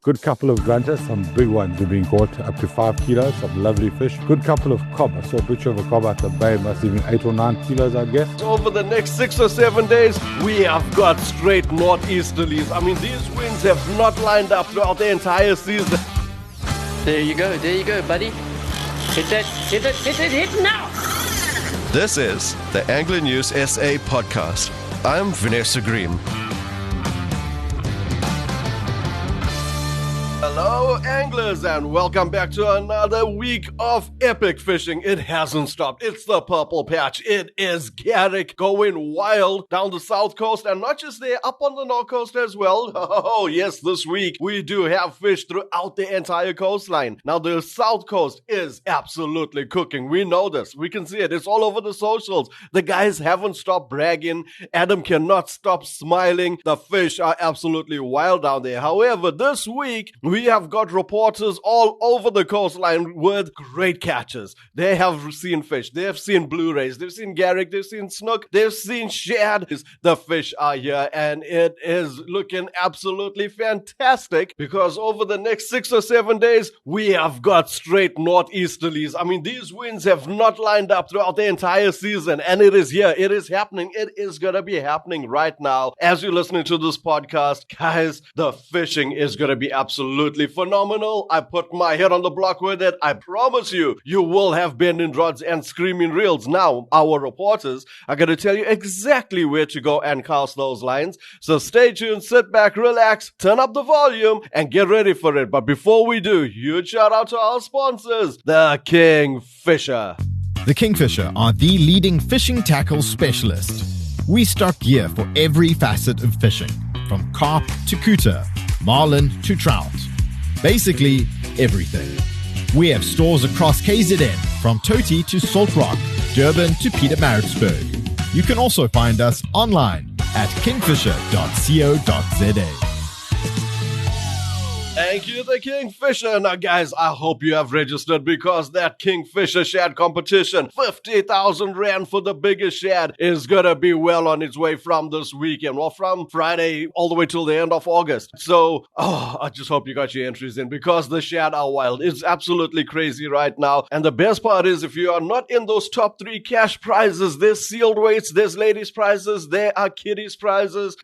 Good couple of grunters, some big ones have been caught, up to 5 kilos, some lovely fish. Good couple of cob. I saw a picture of a cob at the bay, must have been 8 or 9 kilos, I guess. Over the next 6 or 7 days, we have got straight northeasterlies. I mean, these winds have not lined up throughout the entire season. There you go, buddy. Hit it now! This is the Angler News SA podcast. I'm Vanessa Green. Hello anglers and welcome back to another week of epic fishing. It hasn't stopped. It's the purple patch. It is Garrick going wild down the south coast and not just there, up on the north coast as well. Oh yes, this week we do have fish throughout the entire coastline. Now the south coast is absolutely cooking. We know this. We can see it. It's all over the socials. The guys haven't stopped bragging. Adam cannot stop smiling. The fish are absolutely wild down there. However, this week we have got reporters all over the coastline with great catches. They have seen fish. They have seen blue rays. They've seen Garrick. They've seen snook. They've seen shad. The fish are here and it is looking absolutely fantastic because over the next 6 or 7 days, we have got straight northeasterlies. I mean, these winds have not lined up throughout the entire season and it is here. It is happening. It is going to be happening right now. As you're listening to this podcast, guys, the fishing is going to be absolutely phenomenal. I put my head on the block with it. I promise you, you will have bending rods and screaming reels. Now, our reporters are going to tell you exactly where to go and cast those lines. So stay tuned, sit back, relax, turn up the volume, and get ready for it. But before we do, huge shout out to our sponsors, the Kingfisher. The Kingfisher are the leading fishing tackle specialist. We stock gear for every facet of fishing, from carp to cooter, marlin to trout. Basically, everything. We have stores across KZN, from Toti to Salt Rock, Durban to Pietermaritzburg. You can also find us online at kingfisher.co.za. Thank you, the Kingfisher. Now, guys, I hope you have registered because that Kingfisher shad competition, 50,000 Rand for the biggest shad, is going to be well on its way from this weekend, or from Friday all the way till the end of August. So, I just hope you got your entries in because the shad are wild. It's absolutely crazy right now. And the best part is if you are not in those top 3 cash prizes, there's sealed weights, there's ladies prizes, there are kiddies prizes.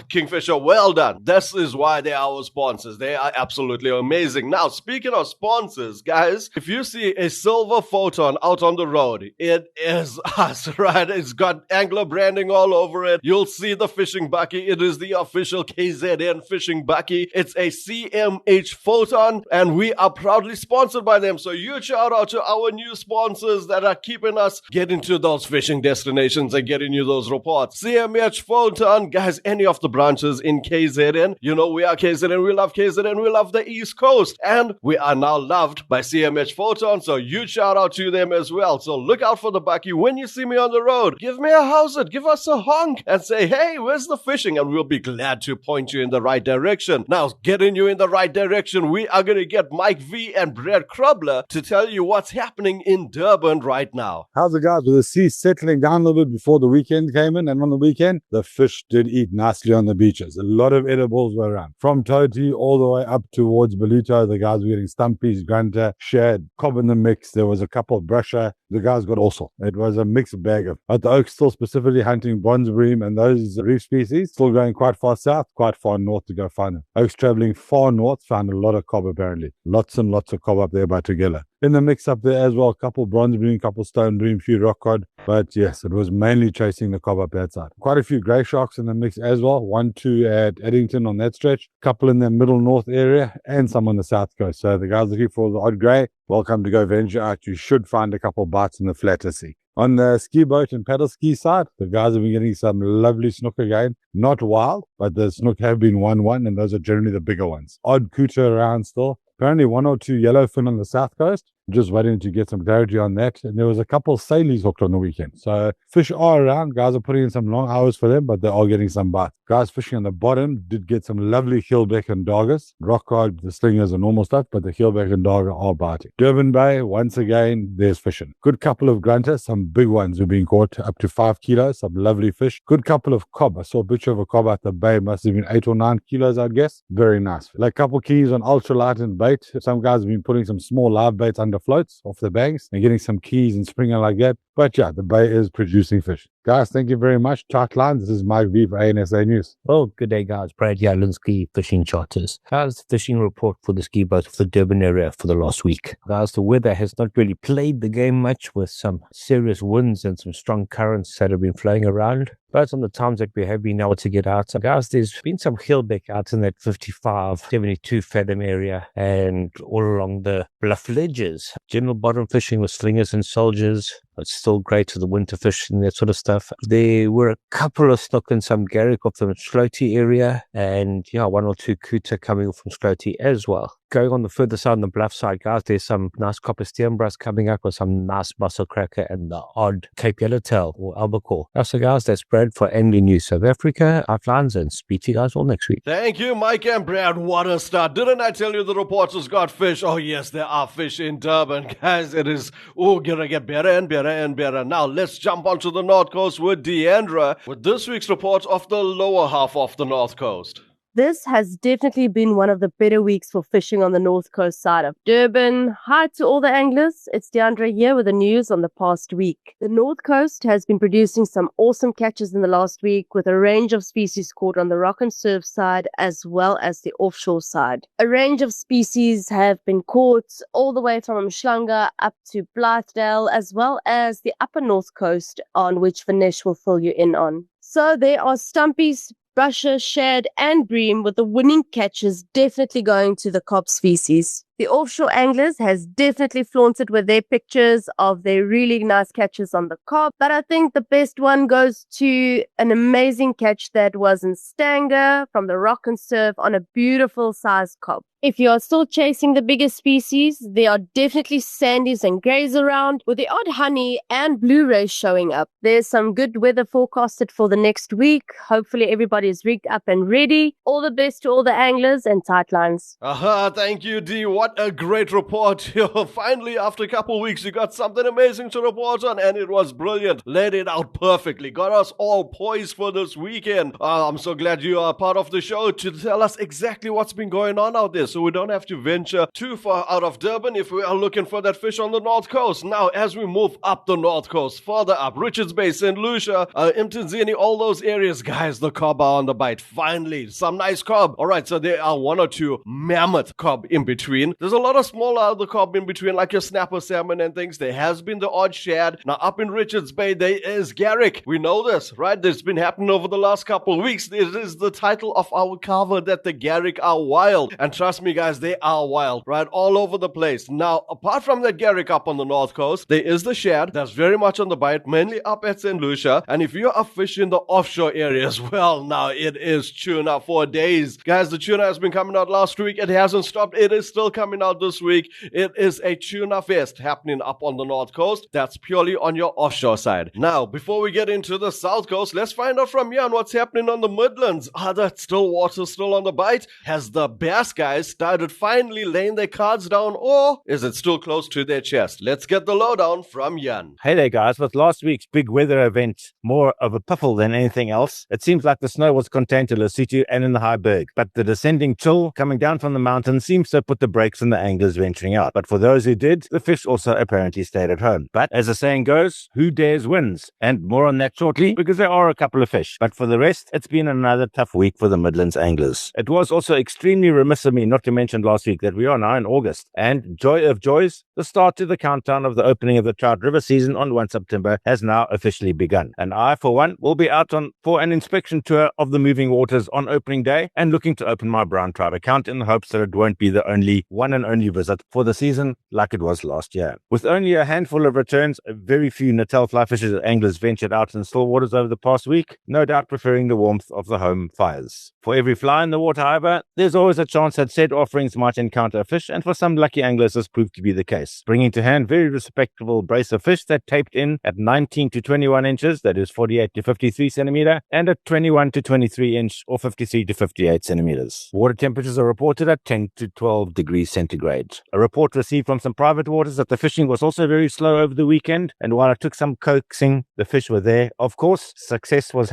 Kingfisher, well done. This is why they are our sponsors. They are absolutely amazing. Now, speaking of sponsors, guys, if you see a silver photon out on the road, it is us, right? It's got angler branding all over it. You'll see the fishing bucky. It is the official KZN fishing bucky. It's a CMH photon, and we are proudly sponsored by them. So huge shout out to our new sponsors that are keeping us getting to those fishing destinations and getting you those reports. CMH photon, guys, any of the branches in KZN, you know we are KZN, we love KZN, we love the East Coast, and we are now loved by CMH Photon, so huge shout out to them as well. So look out for the bucky when you see me on the road. Give me a howzit, give us a honk, and say, hey, where's the fishing? And we'll be glad to point you in the right direction. Now, getting you in the right direction, we are going to get Mike V and Brad Krubler to tell you what's happening in Durban right now. How's it, guys? With the sea settling down a little bit before the weekend came in, and on the weekend, the fish did eat nicely on the beaches. A lot of edibles were around. From Toti all the way up towards Beluto, the guys were getting stumpies, grunter, shad, cob in the mix. There was a couple of brusher. The guys got all sorts. It was a mixed bag of, but the Oaks still specifically hunting bronze bream and those reef species, still going quite far south, quite far north to go find them. Oaks traveling far north, found a lot of cob apparently. Lots and lots of cob up there by Tugela. In the mix up there as well, a couple bronze bream, couple stone bream, few rock cod. But yes, it was mainly chasing the cob up that side. Quite a few grey sharks in the mix as well. 1, 2 at Eddington on that stretch. Couple in the middle north area and some on the south coast. So the guys looking for the odd grey, welcome to go venture out. You should find a couple bites in the flatter sea. On the ski boat and paddle ski side, the guys have been getting some lovely snook again. Not wild, but the snook have been 1-1, and those are generally the bigger ones. Odd cooter around still. Apparently 1 or 2 yellowfin on the south coast. Just waiting to get some clarity on that. And there was a couple of salies hooked on the weekend. So fish are around. Guys are putting in some long hours for them, but they are getting some bites. Guys fishing on the bottom did get some lovely keelback and doggers. Rock cod, the slingers and normal stuff, but the keelback and dogger are biting. Durban Bay, once again, there's fishing. Good couple of grunters, some big ones were being caught, up to 5 kilos, some lovely fish. Good couple of cob. I saw a picture of a cob at the bay, must have been 8 or 9 kilos, I'd guess. Very nice. Like a couple keys on ultralight and bait. Some guys have been putting some small live baits under floats off the banks and getting some keys and springer like that. But yeah, the bay is producing fish. Guys, thank you very much. Tight lines. This is Mike V for ANSA News. Well, good day, guys. Brad Yalinski, Fishing Charters. Guys, the fishing report for the ski boat of the Durban area for the last week. Guys, the weather has not really played the game much, with some serious winds and some strong currents that have been flowing around. But on the times that we have been able to get out, so guys, there's been some keelback out in that 55, 72 fathom area and all along the bluff ledges. General bottom fishing with slingers and soldiers. It's still great for the winter fishing, that sort of stuff. There were a couple of snook and some Garrick off the Sloty area, and yeah, 1 or 2 kuta coming from Sloty as well. Going on the further side, on the bluff side, guys, there's some nice copper steenbras coming up with some nice mussel cracker and the odd Cape Yellowtail or albacore. So guys, that's Brad for Angling News South Africa. Outlines, and speak to you guys all next week. Thank you, Mike and Brad. What a start. Didn't I tell you the reporters got fish? Oh yes, there are fish in Durban. Guys, it is gonna get better and better and better. Now let's jump onto the North Coast with Deandra with this week's report of the lower half of the North Coast. This has definitely been one of the better weeks for fishing on the north coast side of Durban. Hi to all the anglers. It's Deandra here with the news on the past week. The north coast has been producing some awesome catches in the last week, with a range of species caught on the rock and surf side as well as the offshore side. A range of species have been caught all the way from Umhlanga up to Blythedale, as well as the upper north coast, on which Vinesh will fill you in on. So there are stumpies, brusher, shad and bream, with the winning catches definitely going to the cob species. The offshore anglers has definitely flaunted with their pictures of their really nice catches on the cob, but I think the best one goes to an amazing catch that was in Stanger from the rock and surf on a beautiful size cob. If you are still chasing the bigger species, there are definitely sandies and greys around, with the odd honey and blue rays showing up. There's some good weather forecasted for the next week. Hopefully everybody is rigged up and ready. All the best to all the anglers and tight lines. Thank you, Dee. What a great report. Finally, after a couple of weeks, you got something amazing to report on, and it was brilliant. Laid it out perfectly. Got us all poised for this weekend. I'm so glad you are part of the show to tell us exactly what's been going on out there, so we don't have to venture too far out of Durban if we are looking for that fish on the North Coast. Now, as we move up the North Coast, further up, Richards Bay, St. Lucia, Mtizini, all those areas, guys, the cob are on the bite. Finally, some nice cob. All right, so there are 1 or 2 mammoth cob in between. There's a lot of smaller other cob in between, like your snapper salmon and things. There has been the odd shad. Now, up in Richards Bay, there is Garrick. We know this, right? This has been happening over the last couple of weeks. This is the title of our cover, that the Garrick are wild. And trust me, guys, they are wild, right? All over the place. Now, apart from that Garrick up on the North Coast, there is the shad that's very much on the bite, mainly up at St. Lucia. And if you are fishing the offshore areas, well, now it is tuna for days. Guys, the tuna has been coming out last week. It hasn't stopped. It is still coming out this week. It is a tuna fest happening up on the North Coast. That's purely on your offshore side. Now, before we get into the South Coast, let's find out from Jan what's happening on the Midlands. Are the still water still on the bite? Has the bass guys started finally laying their cards down, or is it still close to their chest? Let's get the lowdown from Jan. Hey there, guys. With last week's big weather event more of a piffle than anything else, it seems like the snow was contained to Lesotho and in the Highberg, but the descending chill coming down from the mountains seems to put the brakes on the anglers venturing out. But for those who did, the fish also apparently stayed at home. But as the saying goes, who dares wins. And more on that shortly, because there are a couple of fish. But for the rest, it's been another tough week for the Midlands anglers. It was also extremely remiss of me not to mention last week that we are now in August. And joy of joys, the start to the countdown of the opening of the Trout River season on 1 September has now officially begun. And I, for one, will be out for an inspection tour of the moving waters on opening day and looking to open my brown trout account in the hopes that it won't be the only one and only visit for the season like it was last year. With only a handful of returns, very few Natal fly fishers and anglers ventured out in still waters over the past week, no doubt preferring the warmth of the home fires. For every fly in the water, however, there's always a chance that said offerings might encounter a fish, and for some lucky anglers this proved to be the case, bringing to hand very respectable brace of fish that taped in at 19 to 21 inches, that is 48 to 53 centimeter, and at 21 to 23 inch or 53 to 58 centimeters. Water temperatures are reported at 10 to 12 degrees centigrade. A report received from some private waters that the fishing was also very slow over the weekend, and while it took some coaxing, the fish were there. Of course, success was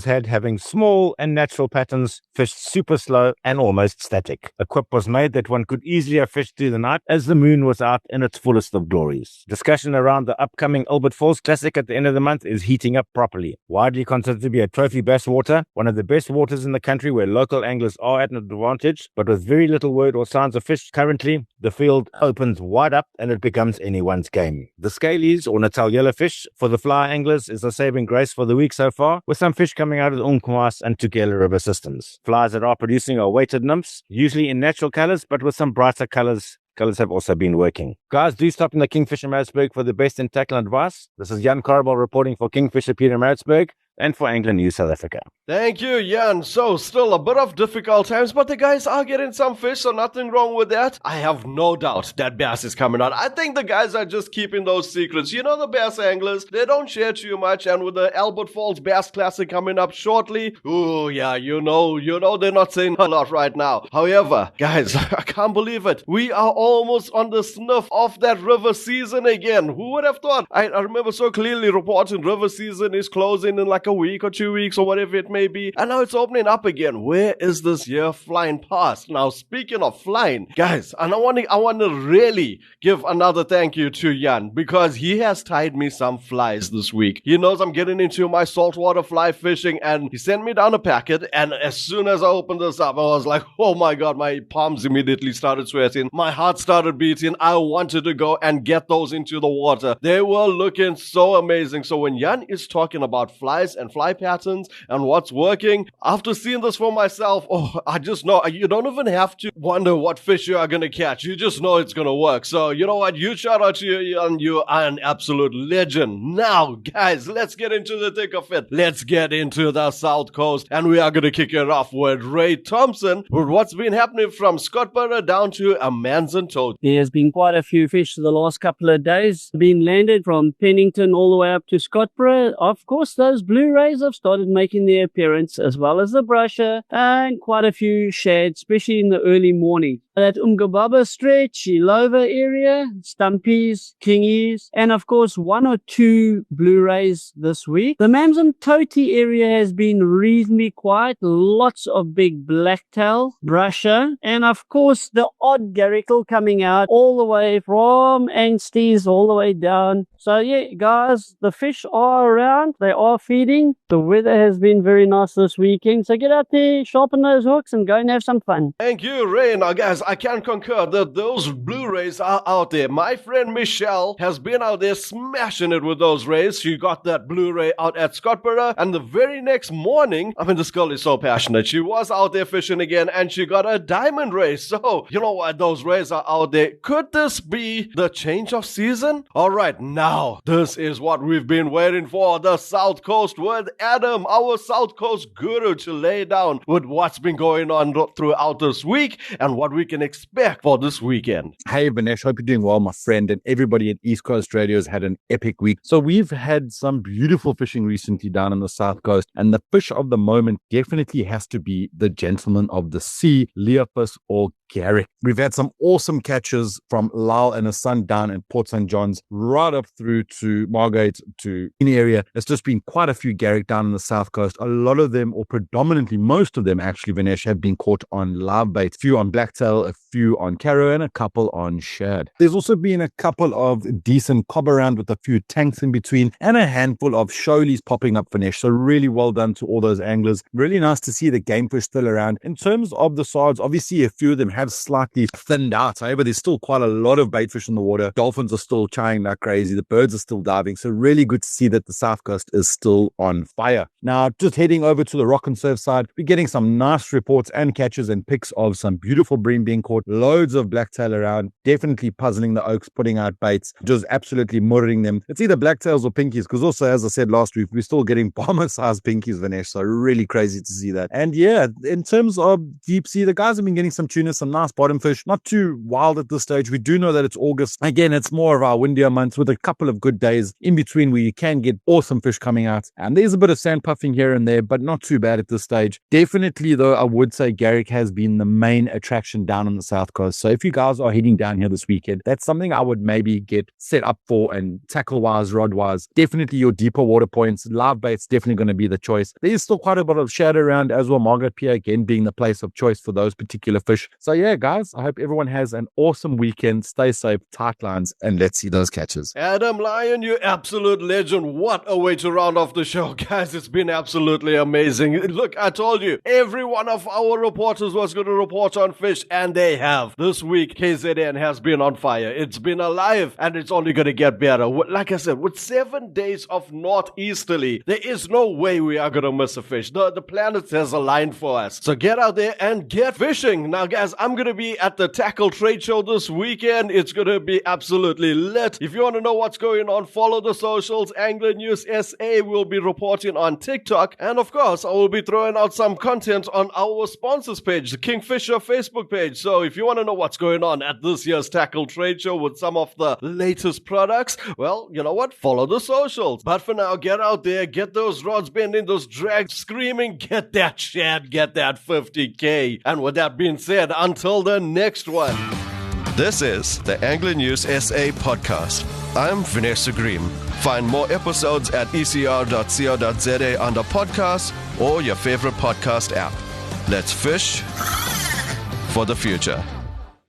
had having small and natural patterns, fished super slow and almost static. A quip was made that one could easily have fished through the night as the moon was out in its fullest of glories. Discussion around the upcoming Albert Falls Classic at the end of the month is heating up properly. Widely considered to be a trophy bass water, one of the best waters in the country where local anglers are at an advantage, but with very little word or signs of fish currently, the field opens wide up and it becomes anyone's game. The scalies, or Natal yellowfish, for the fly anglers is the saving grace for the week so far, with some fish coming out of the Umkwas and Tugela river systems. Flies that are producing are weighted nymphs, usually in natural colors, but with some brighter colors. Colors have also been working. Guys, do stop in the Kingfisher Maritzburg for the best in tackle advice. This is Jan Carbal reporting for Kingfisher Peter Maritzburg and for Angling News South Africa. Thank you, Jan. So, still a bit of difficult times, but the guys are getting some fish, so nothing wrong with that. I have no doubt that bass is coming out. I think the guys are just keeping those secrets. You know, the bass anglers, they don't share too much, and with the Albert Falls Bass Classic coming up shortly, ooh, yeah, you know, they're not saying a lot right now. However, guys, I can't believe it. We are almost on the sniff of that river season again. Who would have thought? I remember so clearly reporting river season is closing in like a week or 2 weeks or whatever it may be, and now it's opening up again. Where is this year flying past? Now, speaking of flying, guys, and I want to really give another thank you to Jan, because he has tied me some flies this week. He knows I'm getting into my saltwater fly fishing, and he sent me down a packet, and as soon as I opened this up, I was like, oh my god, my palms immediately started sweating, my heart started beating. I wanted to go and get those into the water. They were looking so amazing. So when Jan is talking about flies and fly patterns and what's working, after seeing this for myself, I just know you don't even have to wonder what fish you are going to catch. You just know it's going to work. So you know what? You shout out to you, and you are an absolute legend. Now, guys, let's get into the thick of it. Let's get into the South Coast, and we are going to kick it off with Ray Thompson with what's been happening from Scottburgh down to Amundsen Toad. There's been quite a few fish the last couple of days being landed from Pennington all the way up to Scottburgh. Of course, those blue rays have started making their appearance, as well as the brusher and quite a few shad, especially in the early morning. That Umgababa stretch, Ilova area, stumpies, kingies, and of course 1 or 2 blue rays this week. The Mamsam Toti area has been reasonably quiet, lots of big blacktail, brusher, and of course the odd Garrick coming out all the way from Angsties all the way down. So yeah, guys, the fish are around, they are feeding. The weather has been very nice this weekend, so get out there, sharpen those hooks and go and have some fun. Thank you, Ray. Now guys, I can concur that those blue rays are out there. My friend Michelle has been out there smashing it with those rays. She got that blue ray out at Scottburgh, and the very next morning, I mean, this girl is so passionate. She was out there fishing again, and she got a diamond ray. So, you know what? Those rays are out there. Could this be the change of season? All right, now, this is what we've been waiting for. The South Coast with Adam, our South Coast guru, to lay down with what's been going on throughout this week and what we can expect for this weekend. Hey, Vinesh, hope you're doing well, my friend, and everybody at East Coast Radio has had an epic week. So we've had some beautiful fishing recently down on the South Coast, and the fish of the moment definitely has to be the gentleman of the sea, Leopus or Garrick. We've had some awesome catches from Lyle and his son down in Port St. John's, right up through to Margate to in area. It's just been quite a few Garrick down on the South Coast. A lot of them, or predominantly most of them actually, Vinesh, have been caught on live bait. A few on blacktail, a few on carrow, and a couple on shad. There's also been a couple of decent cob around with a few tanks in between, and a handful of shoalies popping up, Vinesh. So really well done to all those anglers. Really nice to see the game fish still around. In terms of the sides, obviously a few of them have slightly thinned out. However, there's still quite a lot of bait fish in the water. Dolphins are still chowing like crazy. The birds are still diving. So really good to see that the South Coast is still on fire. Now, just heading over to the rock and surf side, we're getting some nice reports and catches and pics of some beautiful bream being caught. Loads of blacktail around, definitely puzzling the oaks, putting out baits, just absolutely murdering them. It's either blacktails or pinkies, because also, as I said last week, we're still getting bomber-sized pinkies, Vinesh, so really crazy to see that. And yeah, in terms of deep sea, the guys have been getting some tuna, some nice bottom fish, not too wild at this stage. We do know that it's August. Again, it's more of our windier months with a couple of good days in between where you can get awesome fish coming out. And there's a bit of sand puffing here and there, but not too bad at this stage. Definitely, though, I would say Garrick has been the main attraction down on the South Coast. So if you guys are heading down here this weekend, that's something I would maybe get set up for, and tackle-wise, rod-wise, definitely your deeper water points. Live bait's definitely going to be the choice. There's still quite a bit of shad around as well, Margaret Pier again being the place of choice for those particular fish. So yeah, guys, I hope everyone has an awesome weekend. Stay safe, tight lines, and let's see those catches. Adam Lyon, you absolute legend. What a way to round off the show, guys. It's been absolutely amazing. Look, I told you, every one of our reporters was going to report on fish, and they have. This week, KZN has been on fire. It's been alive, and it's only going to get better. Like I said, with 7 days of northeasterly, there is no way we are going to miss a fish. The planet has aligned for us. So get out there and get fishing. Now, guys, I'm going to be at the Tackle Trade Show this weekend. It's going to be absolutely lit. If you want to know what's going on, follow the socials. Angler News SA will be reporting on TikTok. And of course, I will be throwing out some content on our sponsors page, the Kingfisher Facebook page. So if you want to know what's going on at this year's Tackle Trade Show with some of the latest products, well, you know what? Follow the socials. But for now, get out there, get those rods bending, those drags screaming, get that shad, get that 50K. And with that being said, until the next one. This is the Angler News SA podcast. I'm Vanessa Green. Find more episodes at ecr.co.za under podcasts or your favorite podcast app. Let's fish for the future.